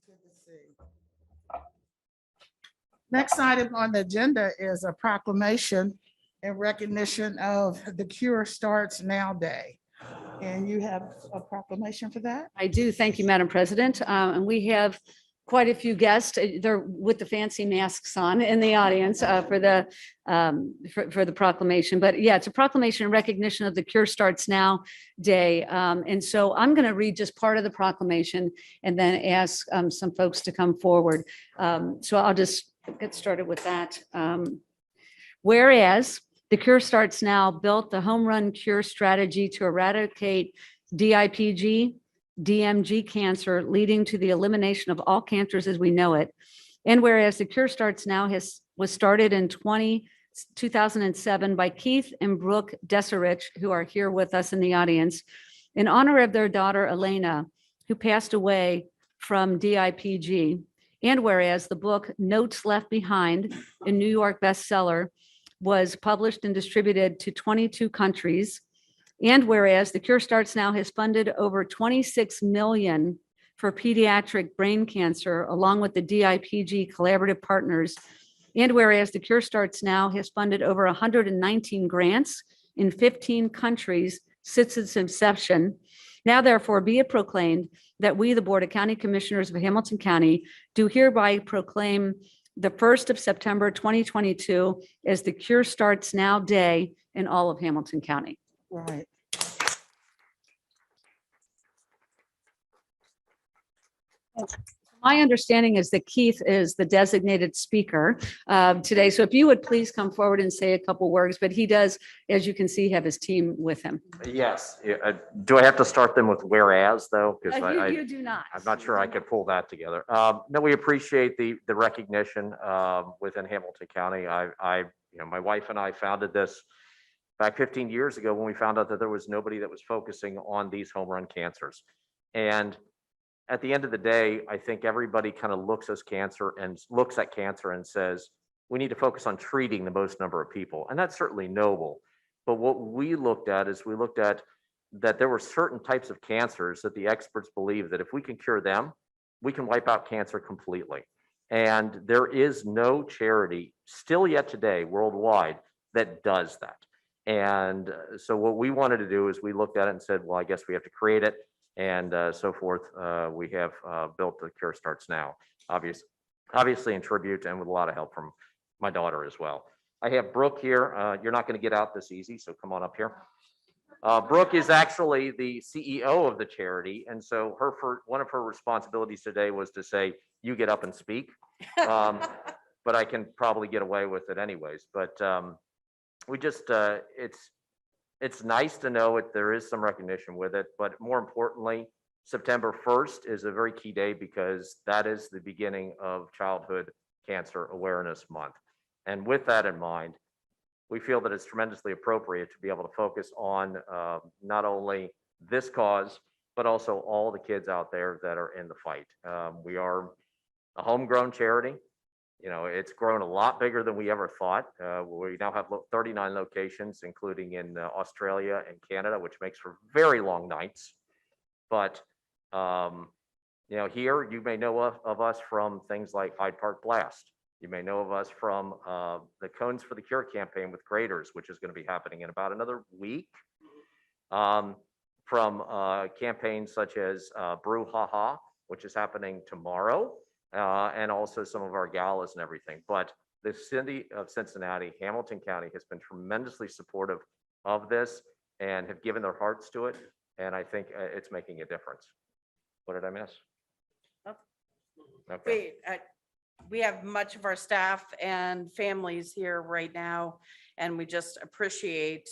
Good to see. Next item on the agenda is a proclamation in recognition of the Cure Starts Now Day. And you have a proclamation for that? I do. Thank you, Madam President. And we have quite a few guests. They're with the fancy masks on in the audience for the proclamation. But yeah, it's a proclamation in recognition of the Cure Starts Now Day. And so I'm going to read just part of the proclamation and then ask some folks to come forward. So I'll just get started with that. Whereas the Cure Starts Now built the home run cure strategy to eradicate DIPG, DMG cancer, leading to the elimination of all cancers as we know it. And whereas the Cure Starts Now was started in 2007 by Keith and Brooke Deserich, who are here with us in the audience, in honor of their daughter Elena, who passed away from DIPG. And whereas the book Notes Left Behind, a New York bestseller, was published and distributed to 22 countries. And whereas the Cure Starts Now has funded over 26 million for pediatric brain cancer, along with the DIPG collaborative partners. And whereas the Cure Starts Now has funded over 119 grants in 15 countries since its inception. Now therefore be it proclaimed that we, the Board of County Commissioners of Hamilton County, do hereby proclaim the 1st of September 2022 as the Cure Starts Now Day in all of Hamilton County. Right. My understanding is that Keith is the designated speaker today. So if you would please come forward and say a couple words, but he does, as you can see, have his team with him. Yes. Do I have to start them with whereas though? Because You do not. I'm not sure I could pull that together. No, we appreciate the recognition within Hamilton County. My wife and I founded this back 15 years ago when we found out that there was nobody that was focusing on these home run cancers. And at the end of the day, I think everybody kind of looks at cancer and says, we need to focus on treating the most number of people. And that's certainly noble. But what we looked at is that there were certain types of cancers that the experts believe that if we can cure them, we can wipe out cancer completely. And there is no charity still yet today worldwide that does that. And so what we wanted to do is we looked at it and said, well, I guess we have to create it. And so forth. We have built the Cure Starts Now, obviously in tribute and with a lot of help from my daughter as well. I have Brooke here. You're not going to get out this easy, so come on up here. Brooke is actually the CEO of the charity, and so one of her responsibilities today was to say, "You get up and speak," but I can probably get away with it anyways. But we just it's nice to know there is some recognition with it, but more importantly, September 1st is a very key day because that is the beginning of Childhood Cancer Awareness Month. And with that in mind, we feel that it's tremendously appropriate to be able to focus on not only this cause, but also all the kids out there that are in the fight. We are a homegrown charity. You know, it's grown a lot bigger than we ever thought. We now have 39 locations, including in Australia and Canada, which makes for very long nights. But, here you may know of us from things like Hyde Park Blast. You may know of us from the Cones for the Cure campaign with graders, which is going to be happening in about another week. From campaigns such as Brew Ha Ha, which is happening tomorrow. And also some of our galas and everything. But the city of Cincinnati, Hamilton County has been tremendously supportive of this and have given their hearts to it. And I think it's making a difference. What did I miss? Okay. We have much of our staff and families here right now, and we just appreciate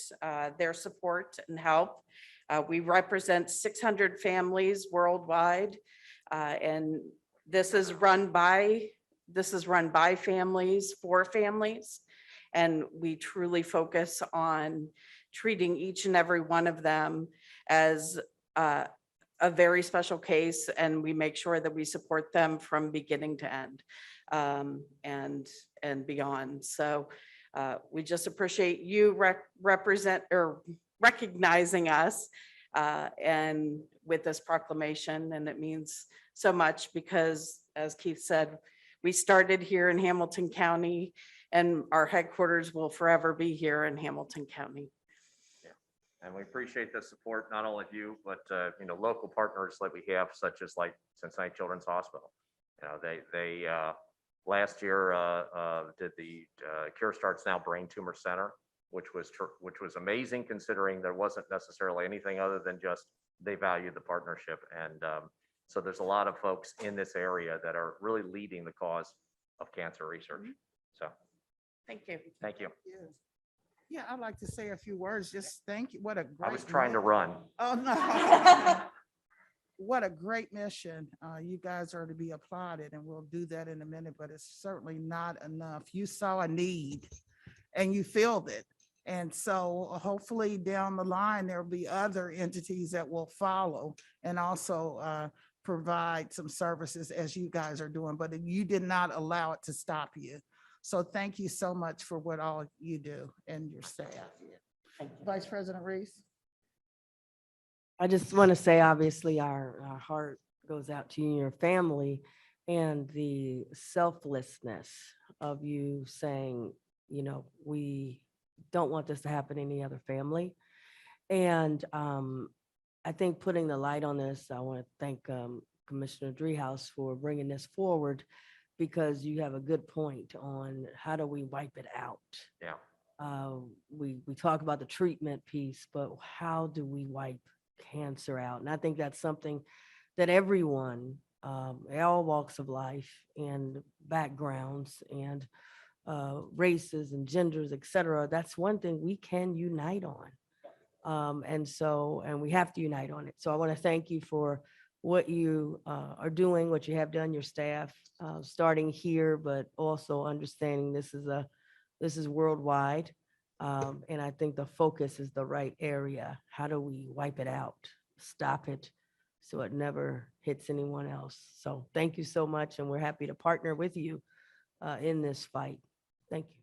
their support and help. We represent 600 families worldwide, and this is run by families for families, and we truly focus on treating each and every one of them as a very special case, and we make sure that we support them from beginning to end and beyond. So we just appreciate you recognizing us and with this proclamation, and it means so much because as Keith said, we started here in Hamilton County and our headquarters will forever be here in Hamilton County. And we appreciate the support, not only of you, but, local partners that we have, such as like Cincinnati Children's Hospital. They last year did the Cure Starts Now Brain Tumor Center, which was amazing considering there wasn't necessarily anything other than just they valued the partnership. And so there's a lot of folks in this area that are really leading the cause of cancer research. So Thank you. thank you. Yeah, I'd like to say a few words. Just thank you. What a great. I was trying to mi- run. Oh, no. What a great mission. You guys are to be applauded, and we'll do that in a minute, but it's certainly not enough. You saw a need and you filled it. And so hopefully down the line, there'll be other entities that will follow and also provide some services as you guys are doing, but you did not allow it to stop you. So thank you so much for what all you do and your staff. Vice President Reese. I just want to say, obviously, our heart goes out to you and your family, and the selflessness of you saying, we don't want this to happen to any other family. And I think putting the light on this, I want to thank Commissioner Dreehouse for bringing this forward, because you have a good point on how do we wipe it out. Yeah. We talk about the treatment piece, but how do we wipe cancer out? And I think that's something that everyone, all walks of life and backgrounds and races and genders, et cetera, that's one thing we can unite on. And we have to unite on it. So I want to thank you for what you are doing, what you have done, your staff, starting here, but also understanding this is worldwide. And I think the focus is the right area. How do we wipe it out, stop it, so it never hits anyone else? So thank you so much, and we're happy to partner with you in this fight. Thank you.